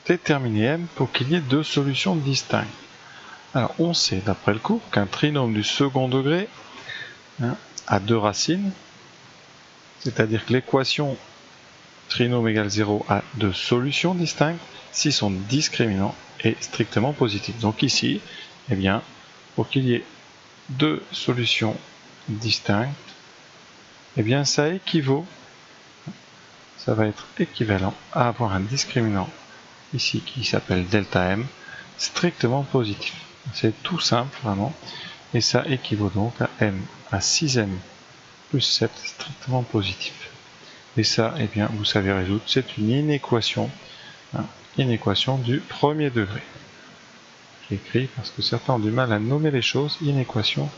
déterminer M pour qu'il y ait deux solutions distinctes. Alors on sait d'après le cours qu'un trinôme du second degré a deux racines, c'est-à-dire que l'équation trinôme égale 0 a deux solutions distinctes si son discriminant est strictement positif. Donc ici, eh bien, pour qu'il y ait deux solutions distinctes, eh bien ça va être équivalent à avoir un discriminant ici qui s'appelle delta M strictement positif. C'est tout simple vraiment, et ça équivaut donc à M à 6M plus 7 strictement positif. Et ça, eh bien, vous savez résoudre, c'est une inéquation du premier degré. J'écris parce que certains ont du mal à nommer les choses, inéquation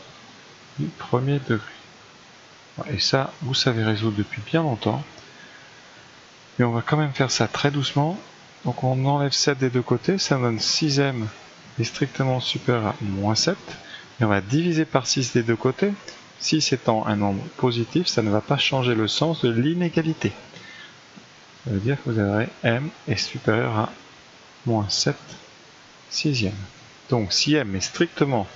du premier degré. Et ça, vous savez résoudre depuis bien longtemps. Mais on va quand même faire ça très doucement. Donc on enlève 7 des deux côtés, ça donne 6M est strictement supérieur à moins 7. Et on va diviser par 6 des deux côtés. 6 étant un nombre positif, ça ne va pas changer le sens de l'inégalité. Ça veut dire que vous aurez M est supérieur à moins 7 sixième. Donc si M est strictement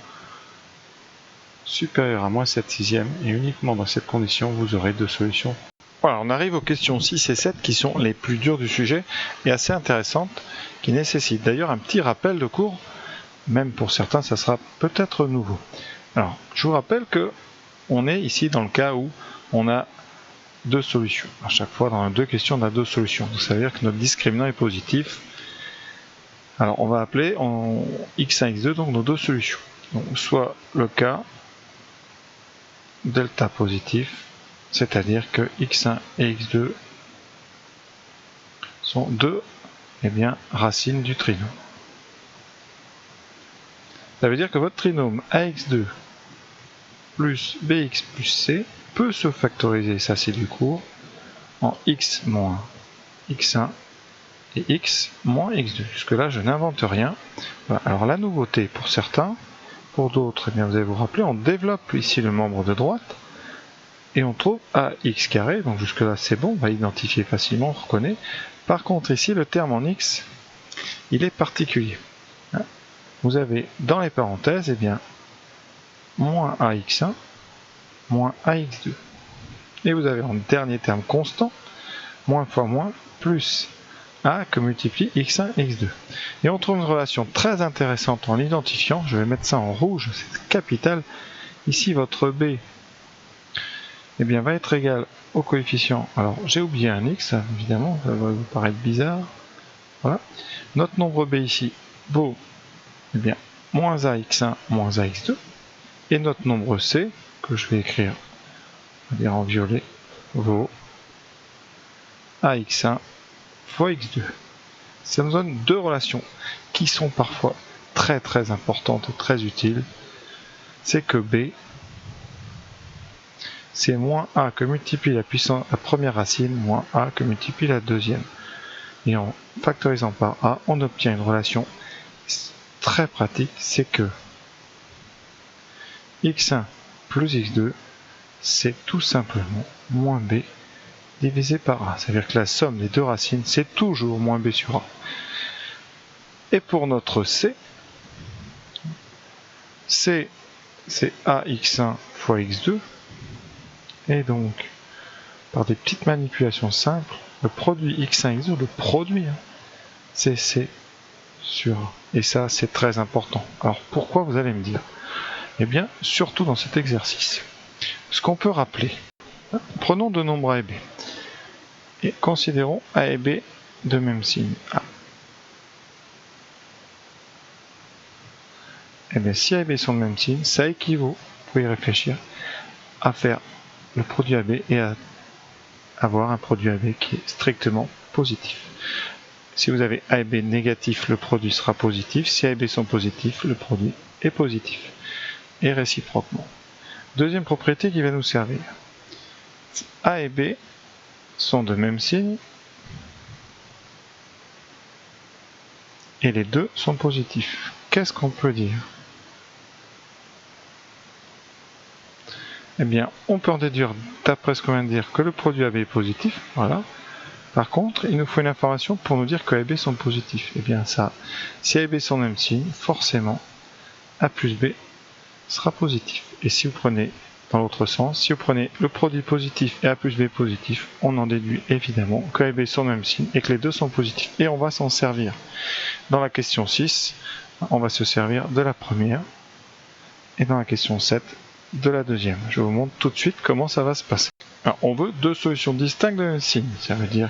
supérieur à moins 7 sixième, et uniquement dans cette condition, vous aurez deux solutions. Voilà, on arrive aux questions 6 et 7 qui sont les plus dures du sujet et assez intéressantes, qui nécessitent d'ailleurs un petit rappel de cours, même pour certains ça sera peut-être nouveau. Alors, je vous rappelle que on est ici dans le cas où on a deux solutions. À chaque fois, dans deux questions, on a deux solutions. Donc, ça veut dire que notre discriminant est positif. Alors, on va appeler en x1, x2, donc nos deux solutions. Donc, soit le cas delta positif, c'est-à-dire que x1 et x2 sont deux racines du trinôme. Ça veut dire que votre trinôme ax2 plus bx plus c peut se factoriser, ça c'est du cours, en x moins x1 et x moins x2. Jusque-là, je n'invente rien. Voilà. Alors la nouveauté pour certains, pour d'autres, eh bien, vous allez vous rappeler, on développe ici le membre de droite et on trouve ax carré. Donc jusque-là, c'est bon, on va identifier facilement, on reconnaît. Par contre, ici, le terme en x, il est particulier. Vous avez dans les parenthèses, eh bien, moins ax1 moins ax2. Et vous avez en dernier terme constant, moins fois moins, plus a que multiplie x1, x2. Et on trouve une relation très intéressante en l'identifiant, je vais mettre ça en rouge, c'est capital. Ici, votre b eh bien, va être égal au coefficient. Alors, j'ai oublié un x, évidemment, ça va vous paraître bizarre. Voilà. Notre nombre b ici vaut eh bien, moins ax1, moins ax2. Et notre nombre c, que je vais écrire on va dire en violet, vaut ax1 fois x2. Ça nous donne deux relations qui sont parfois très très importantes et très utiles. C'est que b, c'est moins a que multiplie la première racine, moins a que multiplie la deuxième. Et en factorisant par a, on obtient une relation très pratique, c'est que x1 plus x2, c'est tout simplement moins b divisé par a. C'est-à-dire que la somme des deux racines, c'est toujours moins b sur a. Et pour notre c, c'est ax1 fois x2. Et donc, par des petites manipulations simples, le produit x1, x2, le produit, c'est c sur a. Et ça, c'est très important. Alors, pourquoi, vous allez me dire? Eh bien, surtout dans cet exercice. Ce qu'on peut rappeler, prenons deux nombres a et b. Et considérons a et b de même signe a. Eh bien, si a et b sont de même signe, ça équivaut, vous pouvez y réfléchir, à faire le produit AB et à avoir un produit AB qui est strictement positif. Si vous avez A et B négatif, le produit sera positif. Si A et B sont positifs, le produit est positif. Et réciproquement. Deuxième propriété qui va nous servir. A et B sont de même signe et les deux sont positifs. Qu'est-ce qu'on peut dire? Eh bien, on peut en déduire, d'après ce qu'on vient de dire, que le produit AB est positif. Voilà. Par contre, il nous faut une information pour nous dire que A et B sont positifs. Et bien ça, si A et B sont le même signe, forcément, A plus B sera positif. Et si vous prenez dans l'autre sens, si vous prenez le produit positif et A plus B positif, on en déduit évidemment que A et B sont le même signe et que les deux sont positifs. Et on va s'en servir. Dans la question 6, on va se servir de la première. Et dans la question 7, de la deuxième. Je vous montre tout de suite comment ça va se passer. Alors, on veut deux solutions distinctes de même signe. Ça veut dire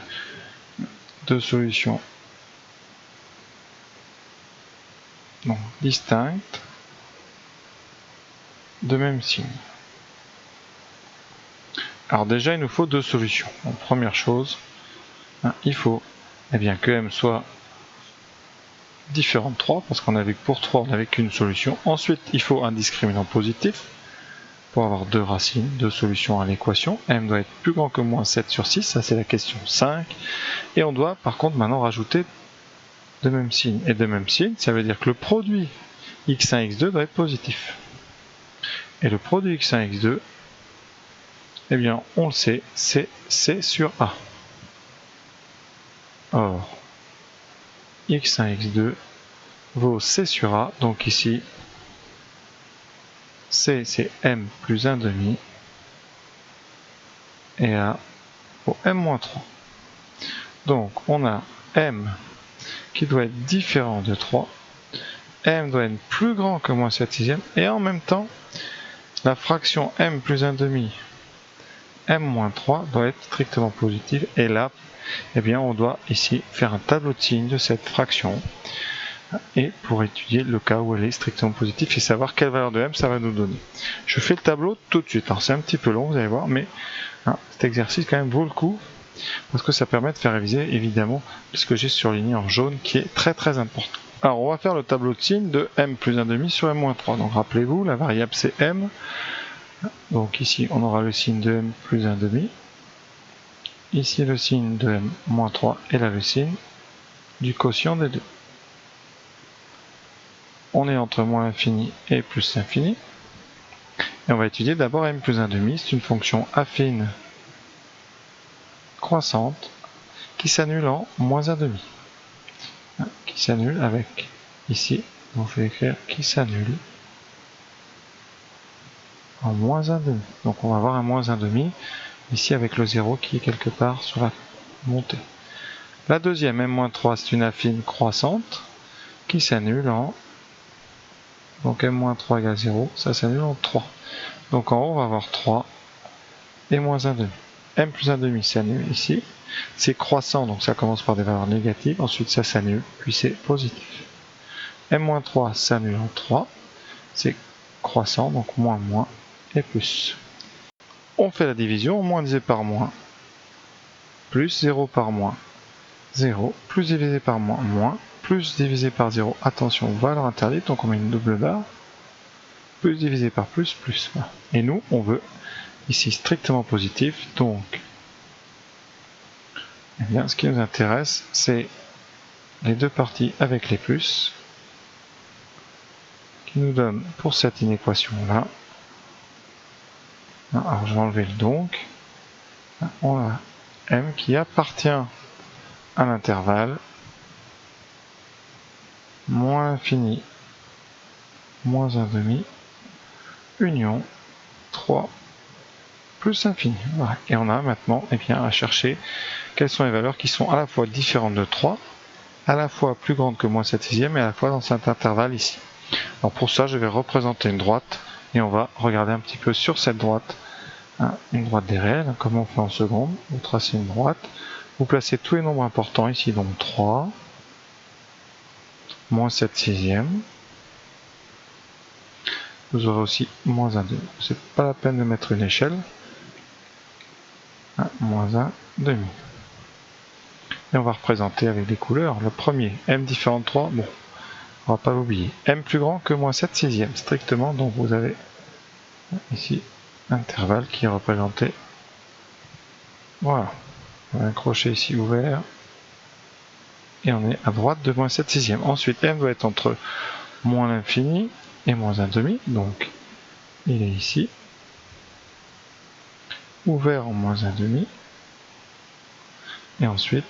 deux solutions distinctes de même signe. Alors déjà, il nous faut deux solutions. Donc, première chose, il faut que M soit différent de 3, parce qu'on a vu que pour 3, on n'avait qu'une solution. Ensuite, il faut un discriminant positif, pour avoir deux racines, deux solutions à l'équation. M doit être plus grand que moins 7 sur 6, ça c'est la question 5. Et on doit par contre maintenant rajouter de même signe. Et de même signe, ça veut dire que le produit x1, x2 doit être positif. Et le produit x1, x2, eh bien, on le sait, c'est C sur A. Or, x1, x2 vaut C sur A, donc ici, C c'est M plus 1 demi, et A vaut M moins 3. Donc, on a M qui doit être différent de 3, M doit être plus grand que moins 7 sixièmes, et en même temps, la fraction M plus 1 demi, M moins 3 doit être strictement positive, et là, eh bien, on doit ici faire un tableau de signes de cette fraction, et pour étudier le cas où elle est strictement positive et savoir quelle valeur de M ça va nous donner. Je fais le tableau tout de suite, alors c'est un petit peu long, vous allez voir, mais cet exercice quand même vaut le coup, parce que ça permet de faire réviser évidemment ce que j'ai surligné en jaune, qui est très très important. Alors on va faire le tableau de signes de M plus 1 demi sur M moins 3, donc rappelez-vous, la variable c'est M, donc ici on aura le signe de M plus 1 demi, ici le signe de M moins 3, et là le signe du quotient des deux. On est entre moins l'infini et plus l'infini. Et on va étudier d'abord M plus 1 demi, c'est une fonction affine croissante qui s'annule en moins 1 demi. Qui s'annule avec, ici, donc je vais écrire qui s'annule en moins 1 demi. Donc on va avoir un moins 1 demi, ici avec le 0 qui est quelque part sur la montée. La deuxième, M-3, c'est une affine croissante qui s'annule en, donc M-3 égale 0, ça s'annule en 3. Donc en haut, on va avoir 3 et moins 1 demi. M plus 1 demi s'annule ici. C'est croissant, donc ça commence par des valeurs négatives. Ensuite, ça s'annule, puis c'est positif. M-3 s'annule en 3. C'est croissant, donc moins, moins et plus. On fait la division, moins divisé par moins, plus 0 par moins, 0, plus divisé par moins, moins, plus divisé par 0, attention, valeur interdite, donc on met une double barre, plus divisé par plus, plus. Voilà. Et nous, on veut ici strictement positif, donc eh bien, ce qui nous intéresse, c'est les deux parties avec les plus, qui nous donnent pour cette inéquation-là, alors je vais enlever le donc, on a M qui appartient à l'intervalle moins l'infini, moins 1 demi, union 3 plus l'infini. Voilà. Et on a maintenant à chercher quelles sont les valeurs qui sont à la fois différentes de 3, à la fois plus grandes que moins 7 sixième et à la fois dans cet intervalle ici. Alors pour ça, je vais représenter une droite et on va regarder un petit peu sur cette droite, une droite des réels, comme on fait en seconde. Vous tracez une droite, vous placez tous les nombres importants ici, donc 3, moins 7 sixième. Vous aurez aussi moins 1 demi. C'est pas la peine de mettre une échelle. Moins 1 demi. Et on va représenter avec des couleurs. Le premier, M différent de 3, bon, on va pas l'oublier. M plus grand que moins 7 sixième, strictement, donc vous avez ici l'intervalle qui est représenté. Voilà. On a un crochet ici ouvert. Et on est à droite de moins 7 sixième. Ensuite, M doit être entre moins l'infini et moins 1 demi, donc il est ici. Ouvert en moins 1 demi. et ensuite,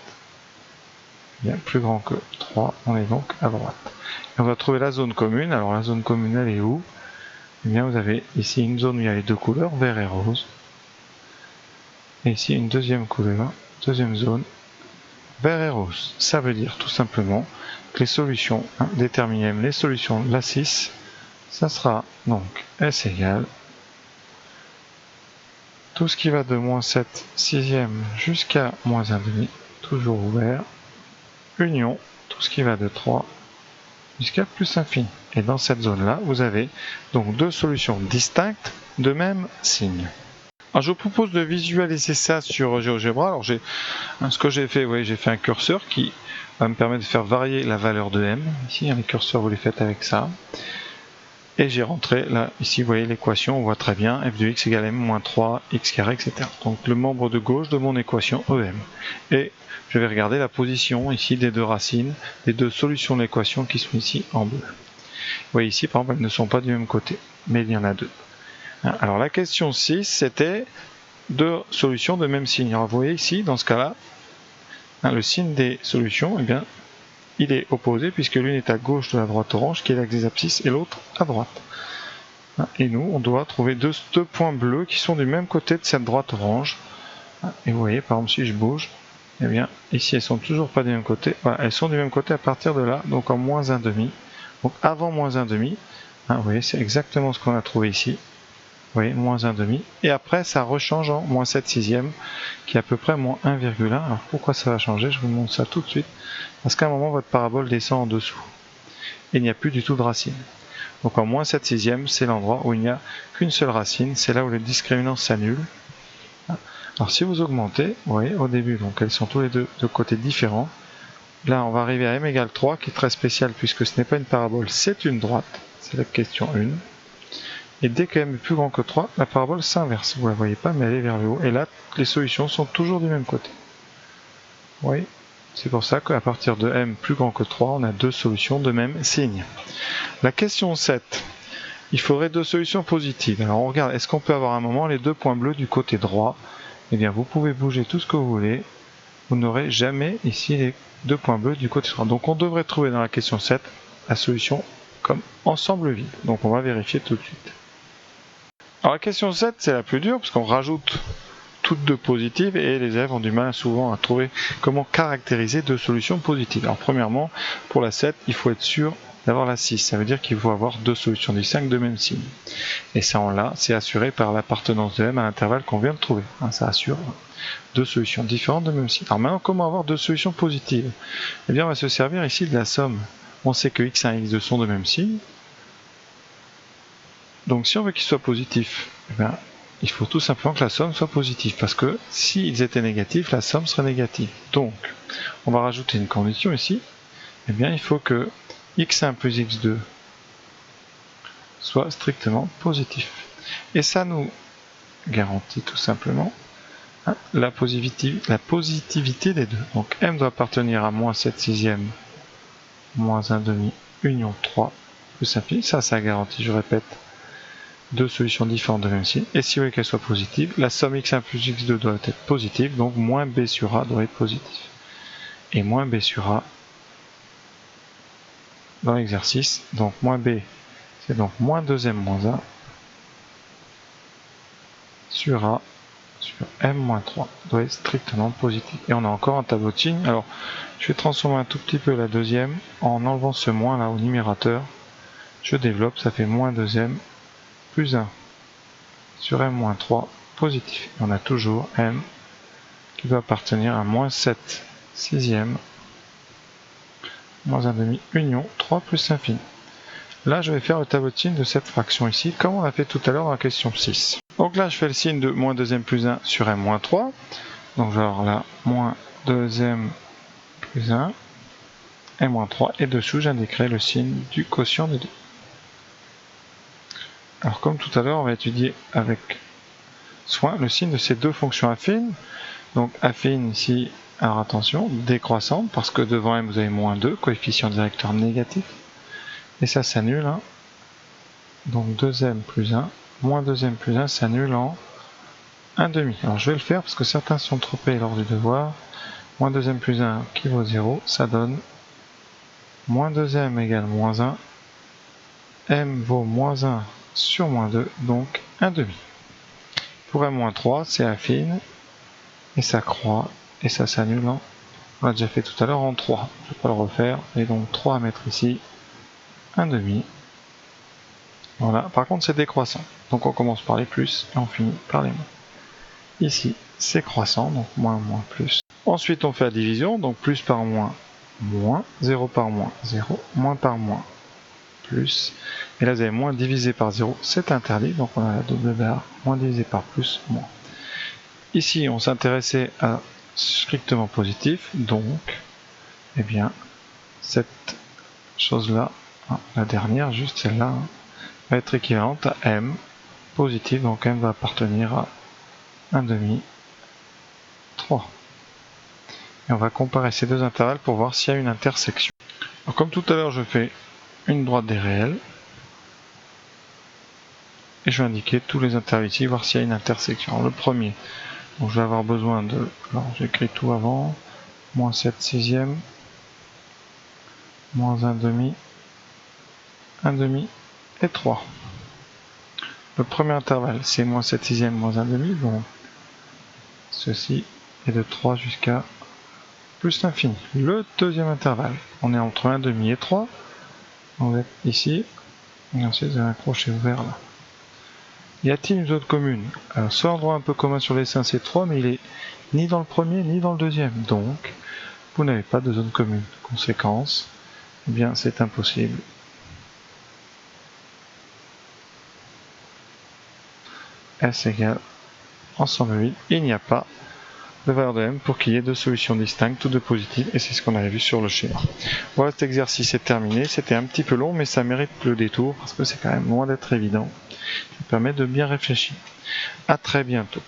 bien plus grand que 3, on est donc à droite. Et on va trouver la zone commune. Alors la zone commune, elle est où? Eh bien, vous avez ici une zone où il y a les deux couleurs, vert et rose. Et ici une deuxième couleur, deuxième zone, vert et rose. Ça veut dire tout simplement que les solutions, déterminer les solutions de la 6, ça sera donc S égale tout ce qui va de moins 7 sixième jusqu'à moins 1,5, toujours ouvert, union, tout ce qui va de 3 jusqu'à plus infini. Et dans cette zone-là, vous avez donc deux solutions distinctes de même signe. Alors je vous propose de visualiser ça sur GeoGebra. Alors ce que j'ai fait, j'ai fait un curseur qui va me permettre de faire varier la valeur de m. Ici, les curseurs, vous les faites avec ça. Et j'ai rentré, là, ici, vous voyez l'équation, on voit très bien, f de x égale m moins 3, x carré, etc. Donc le membre de gauche de mon équation EM. Et je vais regarder la position ici des deux racines, des deux solutions de l'équation qui sont ici en bleu. Vous voyez ici, par exemple, elles ne sont pas du même côté, mais il y en a deux. Alors la question 6, c'était deux solutions de même signe. Alors vous voyez ici, dans ce cas-là, le signe des solutions, eh bien, il est opposé puisque l'une est à gauche de la droite orange qui est l'axe des abscisses et l'autre à droite. Et nous, on doit trouver deux points bleus qui sont du même côté de cette droite orange. Et vous voyez, par exemple, si je bouge, eh bien, ici, elles sont toujours pas du même côté. Voilà, elles sont du même côté à partir de là, donc en moins 1,5. Donc avant moins 1,5, vous voyez, c'est exactement ce qu'on a trouvé ici. Vous voyez, moins 1,5. Et après, ça rechange en moins 7 sixième, qui est à peu près moins 1,1. Alors pourquoi ça va changer? Je vous montre ça tout de suite. Parce qu'à un moment, votre parabole descend en dessous. Et il n'y a plus du tout de racine. Donc en moins 7 sixième, c'est l'endroit où il n'y a qu'une seule racine. C'est là où le discriminant s'annule. Alors si vous augmentez, vous voyez, au début, donc elles sont tous les deux de côtés différents. Là, on va arriver à m égale 3, qui est très spécial puisque ce n'est pas une parabole, c'est une droite. C'est la question 1. Et dès que m est plus grand que 3, la parabole s'inverse. Vous ne la voyez pas, mais elle est vers le haut. Et là, les solutions sont toujours du même côté. Vous voyez ? C'est pour ça qu'à partir de m plus grand que 3, on a deux solutions de même signe. La question 7. Il faudrait deux solutions positives. Alors on regarde, est-ce qu'on peut avoir à un moment les deux points bleus du côté droit? Eh bien, vous pouvez bouger tout ce que vous voulez. Vous n'aurez jamais ici les deux points bleus du côté droit. Donc on devrait trouver dans la question 7 la solution comme ensemble vide. Donc on va vérifier tout de suite. Alors la question 7, c'est la plus dure parce qu'on rajoute toutes deux positives et les élèves ont du mal souvent à trouver comment caractériser deux solutions positives. Alors premièrement, pour la 7, il faut être sûr d'avoir la 6. Ça veut dire qu'il faut avoir deux solutions distinctes de même signe. Et ça, on l'a, c'est assuré par l'appartenance de m à l'intervalle qu'on vient de trouver. Ça assure deux solutions différentes de même signe. Alors maintenant, comment avoir deux solutions positives? Eh bien, on va se servir ici de la somme. On sait que x1 et x2 sont de même signe. Donc si on veut qu'ils soient positifs, eh bien, il faut tout simplement que la somme soit positive, parce que s'ils étaient négatifs, la somme serait négative. Donc, on va rajouter une condition ici. Eh bien, il faut que x1 plus x2 soit strictement positif. Et ça nous garantit tout simplement la positivité des deux. Donc m doit appartenir à moins 7 sixième, moins 1,5, union 3, plus infini. Ça garantit, je répète, deux solutions différentes de même signe. Et si vous voulez qu'elles soient positives, la somme x1 plus x2 doit être positive, donc moins b sur a doit être positif. Et moins b sur a dans l'exercice, donc moins b, c'est donc moins 2m moins 1 sur a sur m-3 doit être strictement positif. Et on a encore un tableau de signes. Alors, je vais transformer un tout petit peu la deuxième en enlevant ce moins là au numérateur. Je développe, ça fait moins 2m plus 1 sur m-3 positif. Et on a toujours m qui doit appartenir à moins 7 sixième, moins 1,5 union 3 plus infini. Là, je vais faire le tableau de signes de cette fraction ici, comme on l'a fait tout à l'heure dans la question 6. Donc là, je fais le signe de moins 2m plus 1 sur m-3. Donc genre là, moins 2m plus 1, m-3. Et dessous, j'indiquerai le signe du quotient des deux. Alors comme tout à l'heure, on va étudier avec soin le signe de ces deux fonctions affines. Donc affine ici, alors attention, décroissante, parce que devant m, vous avez moins 2, coefficient directeur négatif. Et ça s'annule. Donc 2m plus 1, moins 2m plus 1 s'annule en 1,5. Alors je vais le faire parce que certains sont trompés lors du devoir. moins 2m plus 1 qui vaut 0, ça donne moins 2m égale moins 1, m vaut moins 1 sur moins 2, donc 1 demi. Pour m-3, c'est affine, et ça croît, et ça s'annule en, on l'a déjà fait tout à l'heure, en 3. Je ne vais pas le refaire, et donc 3 à mettre ici, 1 demi. Voilà, par contre c'est décroissant, donc on commence par les plus, et on finit par les moins. Ici, c'est croissant, donc moins, moins, plus. Ensuite, on fait la division, donc plus par moins, moins, 0 par moins, 0, moins par moins, plus. Et là, vous avez moins divisé par 0, c'est interdit, donc on a la double barre, moins divisé par plus, moins. Ici, on s'intéressait à strictement positif, donc, eh bien, cette chose-là, la dernière, juste celle-là, va être équivalente à m positif, donc m va appartenir à 1 demi, 3. Et on va comparer ces deux intervalles pour voir s'il y a une intersection. Alors, comme tout à l'heure, je fais une droite des réels, et je vais indiquer tous les intervalles ici, voir s'il y a une intersection. Alors, le premier, donc je vais avoir besoin de, alors j'écris tout avant, moins 7 sixièmes, moins 1 demi, 1 demi et 3. Le premier intervalle, c'est moins 7 sixièmes, moins 1 demi, donc ceci est de 3 jusqu'à plus l'infini. Le deuxième intervalle, on est entre 1 demi et 3, on va être ici, et ensuite vous avez un crochet ouvert là. Y a-t-il une zone commune? Alors, ce endroit un peu commun sur les seins, c'est 3, mais il est ni dans le premier ni dans le deuxième, donc vous n'avez pas de zone commune. Conséquence, eh bien c'est impossible. S égale ensemble 8, il n'y a pas de valeur de m pour qu'il y ait deux solutions distinctes ou deux positives, et c'est ce qu'on avait vu sur le schéma. Voilà, cet exercice est terminé. C'était un petit peu long, mais ça mérite le détour parce que c'est quand même loin d'être évident. Ça permet de bien réfléchir. À très bientôt.